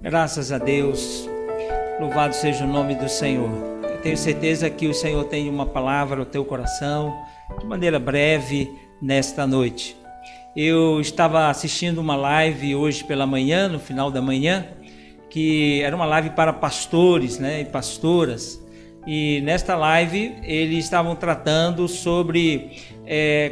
Graças a Deus, louvado seja o nome do Senhor. Eu tenho certeza que o Senhor tem uma palavra ao teu coração, de maneira breve, nesta noite. Eu estava assistindo uma live hoje pela manhã, no final da manhã, que era uma live para pastores, e pastoras. E nesta live eles estavam tratando sobre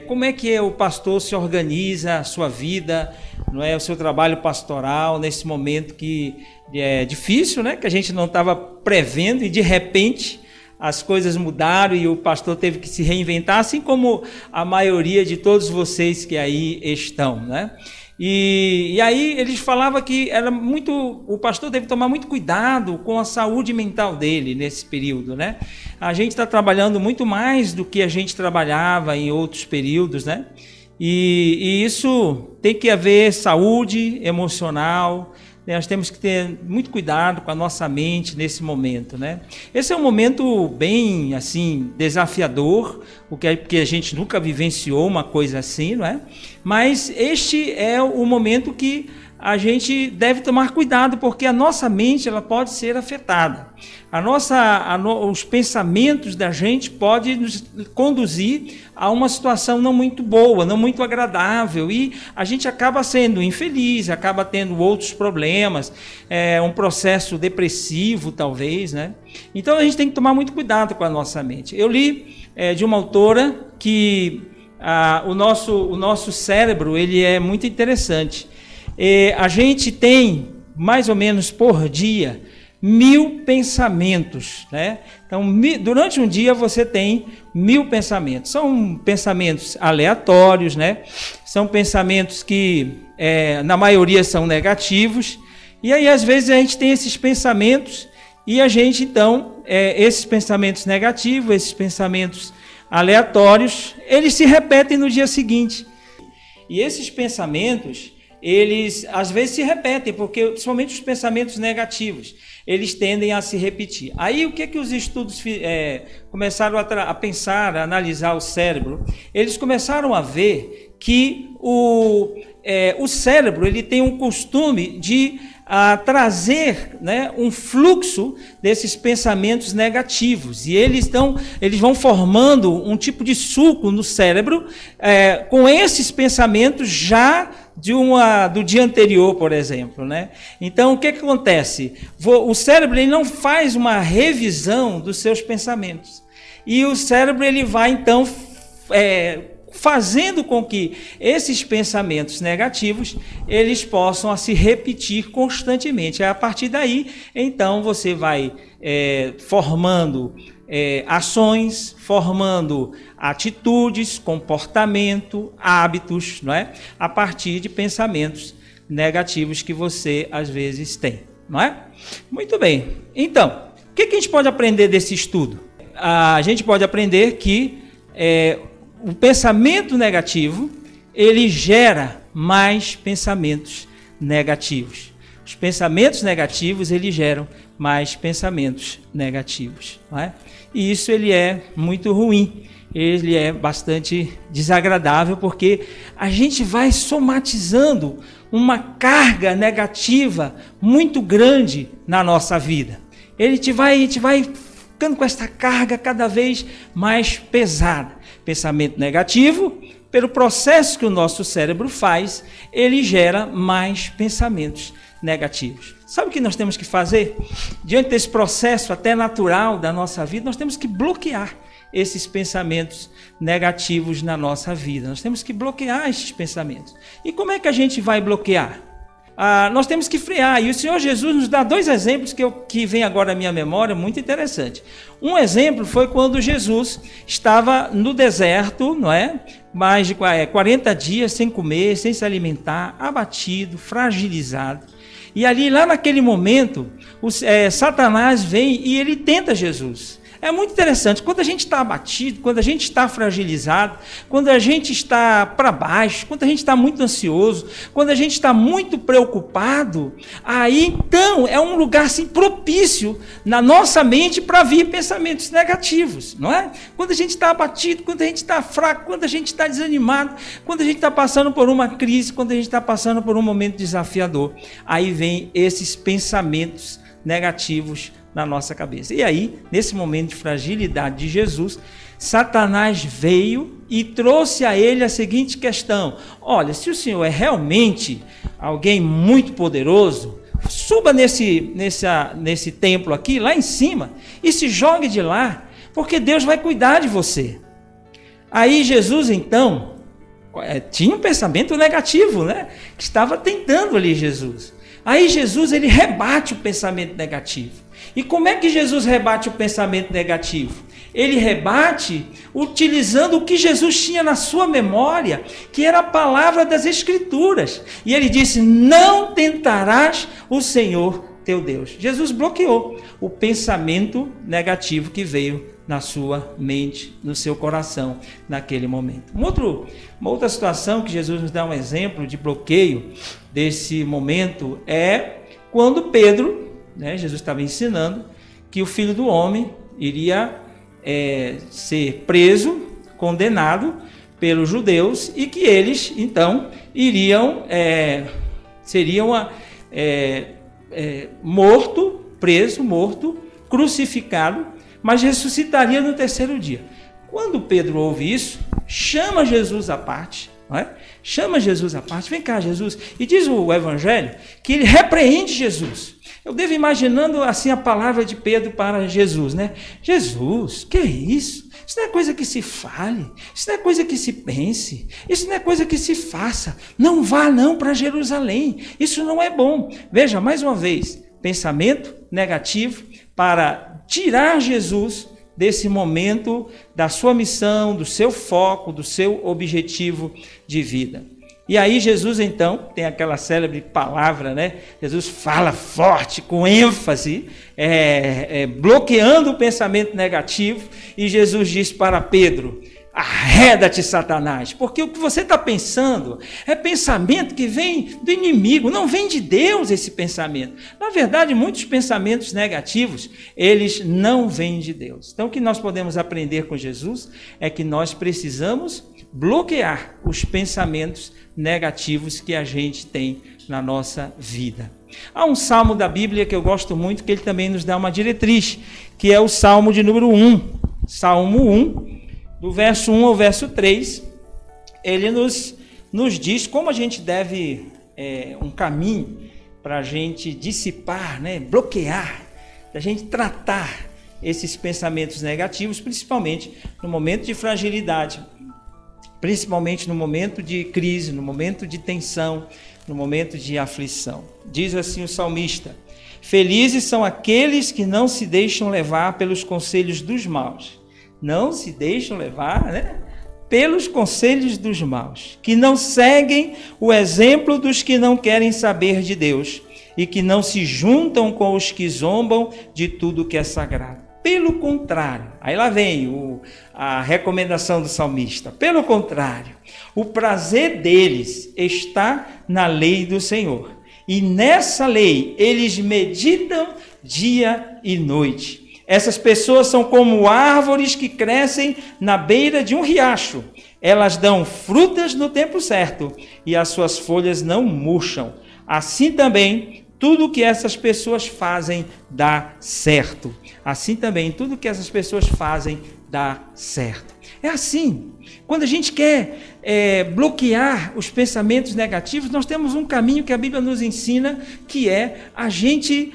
como é que o pastor se organiza a sua vida, o seu trabalho pastoral nesse momento que é difícil, que a gente não estava prevendo e de repente as coisas mudaram e o pastor teve que se reinventar, assim como a maioria de todos vocês que aí estão, E aí eles falavam que o pastor deve tomar muito cuidado com a saúde mental dele nesse período, A gente está trabalhando muito mais do que a gente trabalhava em outros períodos, E isso tem que haver saúde emocional. Nós temos que ter muito cuidado com a nossa mente nesse momento, Esse é um momento bem, assim, desafiador, porque a gente nunca vivenciou uma coisa assim, Mas este é o momento que a gente deve tomar cuidado, porque a nossa mente ela pode ser afetada. Os pensamentos da gente podem nos conduzir a uma situação não muito boa, não muito agradável, e a gente acaba sendo infeliz, acaba tendo outros problemas, um processo depressivo talvez, Então a gente tem que tomar muito cuidado com a nossa mente. Eu li de uma autora que o nosso cérebro ele é muito interessante. A gente tem mais ou menos por dia 1000 pensamentos, Então, durante um dia você tem 1000 pensamentos. São pensamentos aleatórios, São pensamentos que, na maioria, são negativos. E aí, às vezes, a gente tem esses pensamentos e a gente, então, esses pensamentos negativos, esses pensamentos aleatórios, eles se repetem no dia seguinte. E esses pensamentos, eles às vezes se repetem, porque principalmente os pensamentos negativos, eles tendem a se repetir. Aí o que os estudos começaram a pensar, a analisar o cérebro? Eles começaram a ver que o cérebro ele tem um costume de trazer um fluxo desses pensamentos negativos, e eles vão formando um tipo de suco no cérebro com esses pensamentos já do dia anterior, por exemplo, Então o que acontece? O cérebro ele não faz uma revisão dos seus pensamentos, e o cérebro ele vai então fazendo com que esses pensamentos negativos eles possam se repetir constantemente. A partir daí, então, você vai formando ações, formando atitudes, comportamento, hábitos, A partir de pensamentos negativos que você, às vezes, tem, Muito bem. Então, o que a gente pode aprender desse estudo? A gente pode aprender que o pensamento negativo, ele gera mais pensamentos negativos. Os pensamentos negativos, eles geram mais pensamentos negativos, E isso ele é muito ruim, ele é bastante desagradável, porque a gente vai somatizando uma carga negativa muito grande na nossa vida. A gente vai ficando com essa carga cada vez mais pesada. Pensamento negativo, pelo processo que o nosso cérebro faz, ele gera mais pensamentos negativos. Sabe o que nós temos que fazer? Diante desse processo até natural da nossa vida, nós temos que bloquear esses pensamentos negativos na nossa vida. Nós temos que bloquear esses pensamentos. E como é que a gente vai bloquear? Nós temos que frear, e o Senhor Jesus nos dá 2 exemplos que vem agora à minha memória, muito interessante. Um exemplo foi quando Jesus estava no deserto, mais de 40 dias sem comer, sem se alimentar, abatido, fragilizado. E ali, lá naquele momento, Satanás vem e ele tenta Jesus. É muito interessante, quando a gente está abatido, quando a gente está fragilizado, quando a gente está para baixo, quando a gente está muito ansioso, quando a gente está muito preocupado, aí então é um lugar assim, propício na nossa mente para vir pensamentos negativos, não é? Quando a gente está abatido, quando a gente está fraco, quando a gente está desanimado, quando a gente está passando por uma crise, quando a gente está passando por um momento desafiador, aí vem esses pensamentos negativos na nossa cabeça. E aí, nesse momento de fragilidade de Jesus, Satanás veio e trouxe a ele a seguinte questão: olha, se o Senhor é realmente alguém muito poderoso, suba nesse templo aqui, lá em cima, e se jogue de lá, porque Deus vai cuidar de você. Aí Jesus, então, tinha um pensamento negativo, né? Que estava tentando ali Jesus. Aí Jesus, ele rebate o pensamento negativo. E como é que Jesus rebate o pensamento negativo? Ele rebate utilizando o que Jesus tinha na sua memória, que era a palavra das Escrituras. E ele disse: não tentarás o Senhor teu Deus. Jesus bloqueou o pensamento negativo que veio na sua mente, no seu coração, naquele momento. Uma outra situação que Jesus nos dá um exemplo de bloqueio desse momento é quando Pedro, Jesus estava ensinando que o Filho do Homem iria ser preso, condenado pelos judeus, e que eles, então, seriam morto, crucificado, mas ressuscitaria no terceiro dia. Quando Pedro ouve isso, chama Jesus à parte, não é? Chama Jesus à parte: vem cá, Jesus. E diz o Evangelho que ele repreende Jesus. Eu devo imaginando assim a palavra de Pedro para Jesus, né? Jesus, que é isso? Isso não é coisa que se fale, isso não é coisa que se pense, isso não é coisa que se faça. Não vá não para Jerusalém, isso não é bom. Veja, mais uma vez, pensamento negativo para tirar Jesus desse momento da sua missão, do seu foco, do seu objetivo de vida. E aí Jesus, então, tem aquela célebre palavra, né? Jesus fala forte, com ênfase, bloqueando o pensamento negativo, e Jesus diz para Pedro: arreda-te, Satanás, porque o que você está pensando é pensamento que vem do inimigo, não vem de Deus esse pensamento. Na verdade, muitos pensamentos negativos, eles não vêm de Deus. Então, o que nós podemos aprender com Jesus é que nós precisamos bloquear os pensamentos negativos que a gente tem na nossa vida. Há um salmo da Bíblia que eu gosto muito, que ele também nos dá uma diretriz, que é o Salmo de número 1. Salmo 1, do verso 1 ao verso 3, ele nos diz como a gente deve, um caminho para a gente dissipar, bloquear, para a gente tratar esses pensamentos negativos, principalmente no momento de fragilidade, principalmente no momento de crise, no momento de tensão, no momento de aflição. Diz assim o salmista: felizes são aqueles que não se deixam levar pelos conselhos dos maus. Não se deixam levar, pelos conselhos dos maus, que não seguem o exemplo dos que não querem saber de Deus e que não se juntam com os que zombam de tudo que é sagrado. Pelo contrário, aí lá vem a recomendação do salmista: pelo contrário, o prazer deles está na lei do Senhor, e nessa lei eles meditam dia e noite. Essas pessoas são como árvores que crescem na beira de um riacho. Elas dão frutas no tempo certo e as suas folhas não murcham. Assim também, tudo que essas pessoas fazem dá certo. Assim também, tudo que essas pessoas fazem dá certo. É assim. Quando a gente quer bloquear os pensamentos negativos, nós temos um caminho que a Bíblia nos ensina, que é a gente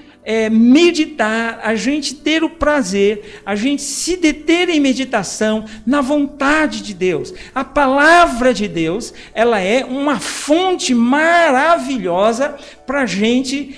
meditar, a gente ter o prazer, a gente se deter em meditação na vontade de Deus. A palavra de Deus, ela é uma fonte maravilhosa para a gente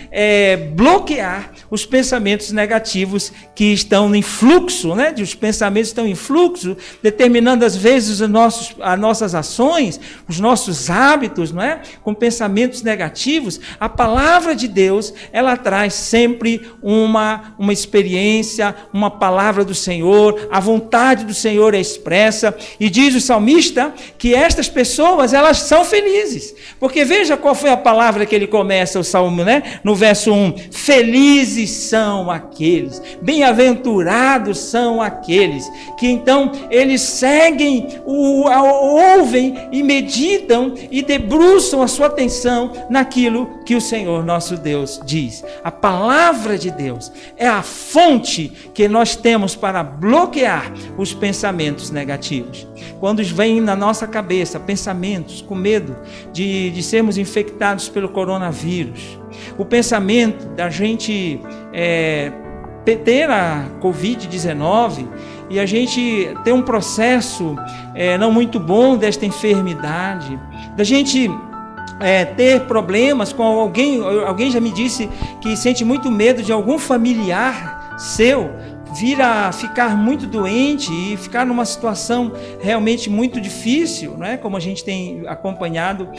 bloquear os pensamentos negativos que estão em fluxo, os pensamentos estão em fluxo, determinando às vezes as nossas ações, os nossos hábitos, com pensamentos negativos. A palavra de Deus, ela traz sempre sempre uma experiência, uma palavra do Senhor, a vontade do Senhor é expressa, e diz o salmista que estas pessoas, elas são felizes, porque veja qual foi a palavra que ele começa o salmo, né? No verso 1, felizes são aqueles, bem-aventurados são aqueles, que então eles seguem, ouvem e meditam e debruçam a sua atenção naquilo que o Senhor nosso Deus diz. A palavra de Deus é a fonte que nós temos para bloquear os pensamentos negativos. Quando vem na nossa cabeça pensamentos com medo de sermos infectados pelo coronavírus, o pensamento da gente ter a Covid-19 e a gente ter um processo não muito bom desta enfermidade, da gente ter problemas com alguém já me disse que sente muito medo de algum familiar seu vir a ficar muito doente e ficar numa situação realmente muito difícil, não é? Como a gente tem acompanhado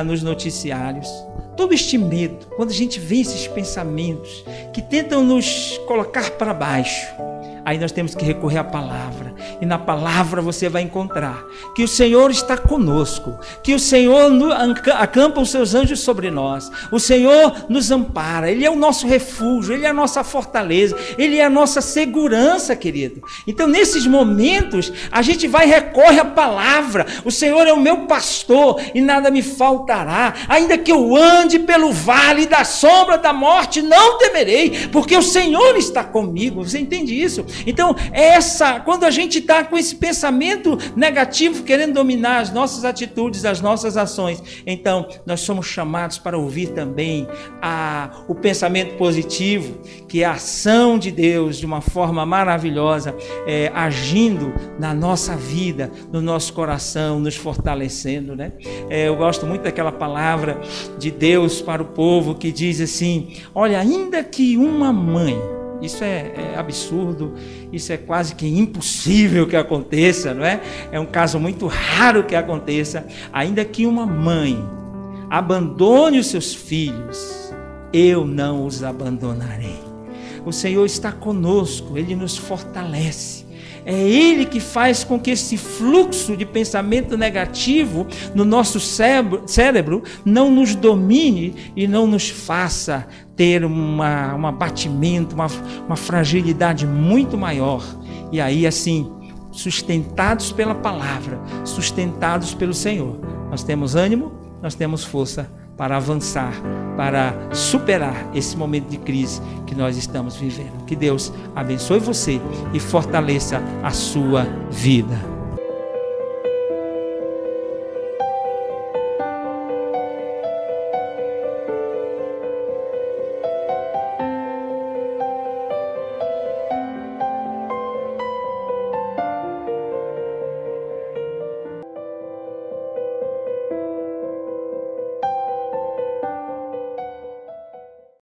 nos noticiários. Todo este medo, quando a gente vê esses pensamentos que tentam nos colocar para baixo, aí nós temos que recorrer à palavra, e na palavra você vai encontrar que o Senhor está conosco, que o Senhor acampa os seus anjos sobre nós, o Senhor nos ampara, Ele é o nosso refúgio, Ele é a nossa fortaleza, Ele é a nossa segurança, querido. Então nesses momentos a gente recorre à palavra, o Senhor é o meu pastor e nada me faltará, ainda que eu ande pelo vale da sombra da morte, não temerei, porque o Senhor está comigo. Você entende isso? Então, quando a gente está com esse pensamento negativo querendo dominar as nossas atitudes, as nossas ações, então nós somos chamados para ouvir também o pensamento positivo, que é a ação de Deus de uma forma maravilhosa, agindo na nossa vida, no nosso coração, nos fortalecendo, né? Eu gosto muito daquela palavra de Deus para o povo que diz assim: olha, ainda que uma mãe, isso é absurdo, isso é quase que impossível que aconteça, não é? É um caso muito raro que aconteça. Ainda que uma mãe abandone os seus filhos, eu não os abandonarei. O Senhor está conosco, Ele nos fortalece. É Ele que faz com que esse fluxo de pensamento negativo no nosso cérebro não nos domine e não nos faça ter um abatimento, uma fragilidade muito maior. E aí, assim, sustentados pela palavra, sustentados pelo Senhor, nós temos ânimo, nós temos força para avançar, para superar esse momento de crise que nós estamos vivendo. Que Deus abençoe você e fortaleça a sua vida.